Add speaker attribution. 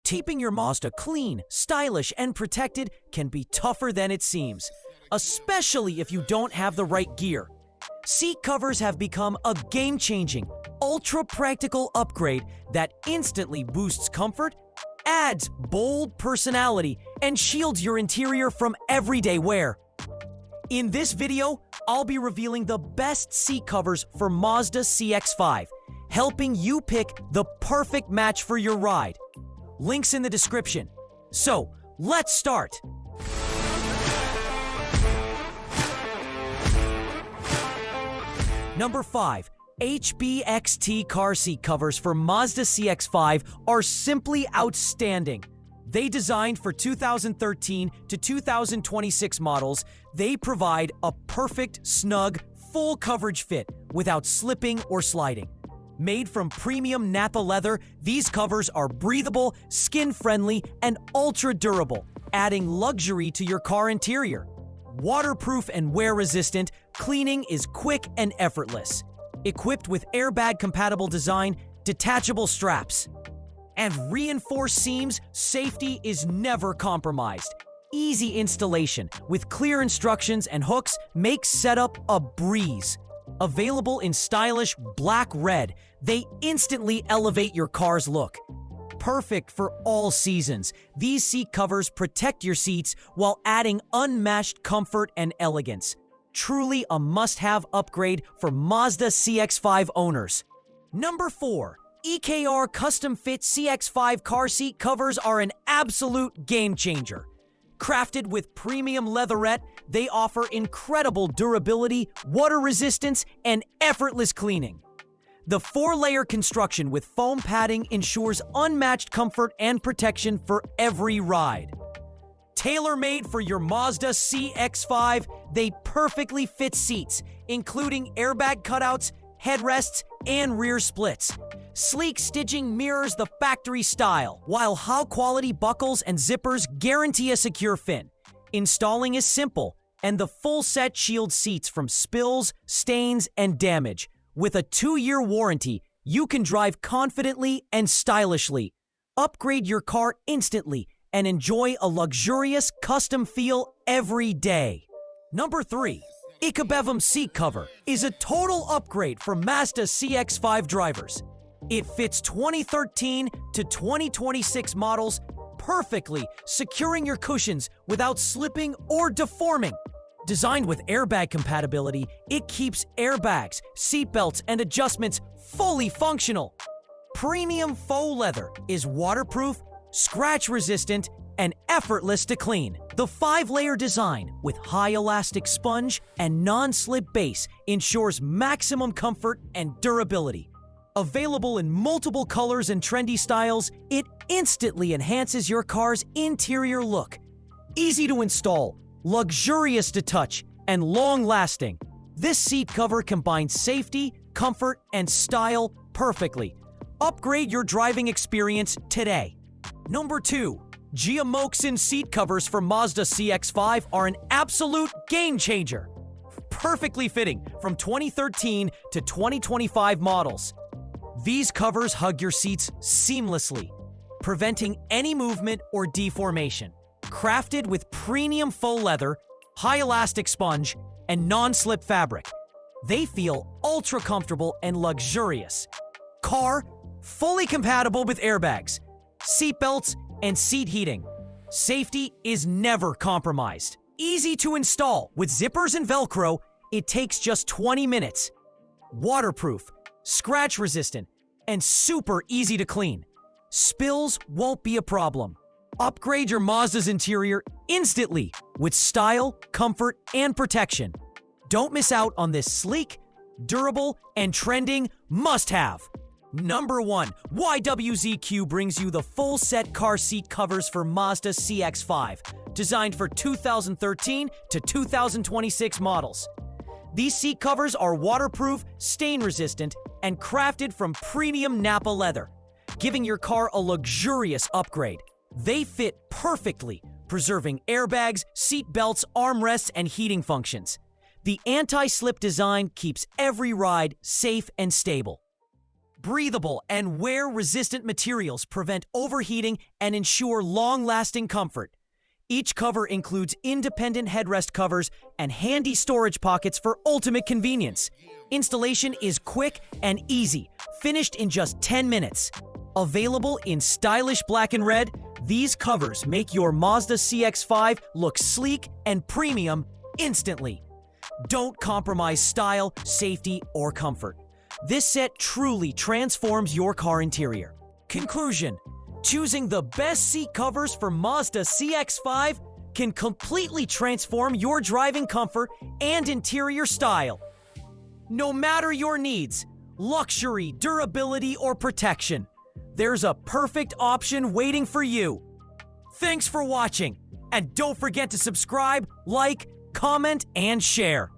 Speaker 1: Keeping your Mazda clean, stylish, and protected can be tougher than it seems, especially if you don't have the right gear. Seat covers have become a game-changing, ultra-practical upgrade that instantly boosts comfort, adds bold personality, and shields your interior from everyday wear. In this video, I'll be revealing the best seat covers for Mazda CX-5, helping you pick the perfect match for your ride. Links in the description. So, let's start! Number 5. HBXT car seat covers for Mazda CX-5 are simply outstanding. They designed for 2013 to 2026 models, they provide a perfect, snug, full coverage fit without slipping or sliding. Made from premium Nappa leather, these covers are breathable, skin-friendly, and ultra-durable, adding luxury to your car interior. Waterproof and wear-resistant, cleaning is quick and effortless. Equipped with airbag-compatible design, detachable straps, and reinforced seams, safety is never compromised. Easy installation with clear instructions and hooks makes setup a breeze. Available in stylish black-red, they instantly elevate your car's look. Perfect for all seasons, these seat covers protect your seats while adding unmatched comfort and elegance. Truly a must-have upgrade for Mazda CX-5 owners. Number 4. EKR Custom Fit CX-5 car seat covers are an absolute game-changer. Crafted with premium leatherette, they offer incredible durability, water resistance, and effortless cleaning. The 4-layer construction with foam padding ensures unmatched comfort and protection for every ride. Tailor-made for your Mazda CX-5, they perfectly fit seats, including airbag cutouts, headrests, and rear splits. Sleek stitching mirrors the factory style, while high-quality buckles and zippers guarantee a secure fit. Installing is simple, and the full set shields seats from spills, stains, and damage. With a 2-year warranty, you can drive confidently and stylishly. Upgrade your car instantly and enjoy a luxurious custom feel every day. Number 3. IKABEVEM seat cover is a total upgrade for Mazda CX-5 drivers. It fits 2013 to 2026 models perfectly, securing your cushions without slipping or deforming. Designed with airbag compatibility, it keeps airbags, seatbelts, and adjustments fully functional. Premium faux leather is waterproof, scratch-resistant, and effortless to clean. The 5-layer design with high elastic sponge and non-slip base ensures maximum comfort and durability. Available in multiple colors and trendy styles, it instantly enhances your car's interior look. Easy to install, luxurious to touch, and long-lasting. This seat cover combines safety, comfort, and style perfectly. Upgrade your driving experience today. Number 2. JIAMAOXIN seat covers for Mazda CX-5 are an absolute game-changer. Perfectly fitting from 2013 to 2025 models. These covers hug your seats seamlessly, preventing any movement or deformation. Crafted with premium faux leather, high elastic sponge, and non-slip fabric, they feel ultra comfortable and luxurious. Car fully compatible with airbags, seat belts, and seat heating. Safety is never compromised. Easy to install with zippers and Velcro, it takes just 20 minutes. Waterproof, scratch-resistant, and super easy to clean. Spills won't be a problem. Upgrade your Mazda's interior instantly with style, comfort, and protection. Don't miss out on this sleek, durable, and trending must-have. Number 1. YWZQ brings you the full set car seat covers for Mazda CX-5, designed for 2013 to 2026 models. These seat covers are waterproof, stain-resistant, and crafted from premium Nappa leather, giving your car a luxurious upgrade. They fit perfectly, preserving airbags, seat belts, armrests, and heating functions. The anti-slip design keeps every ride safe and stable. Breathable and wear-resistant materials prevent overheating and ensure long-lasting comfort. Each cover includes independent headrest covers and handy storage pockets for ultimate convenience. Installation is quick and easy, finished in just 10 minutes. Available in stylish black and red, these covers make your Mazda CX-5 look sleek and premium instantly. Don't compromise style, safety, or comfort. This set truly transforms your car interior. Conclusion: choosing the best seat covers for Mazda CX-5 can completely transform your driving comfort and interior style. No matter your needs, luxury, durability, or protection, there's a perfect option waiting for you. Thanks for watching, and don't forget to subscribe, like, comment, and share.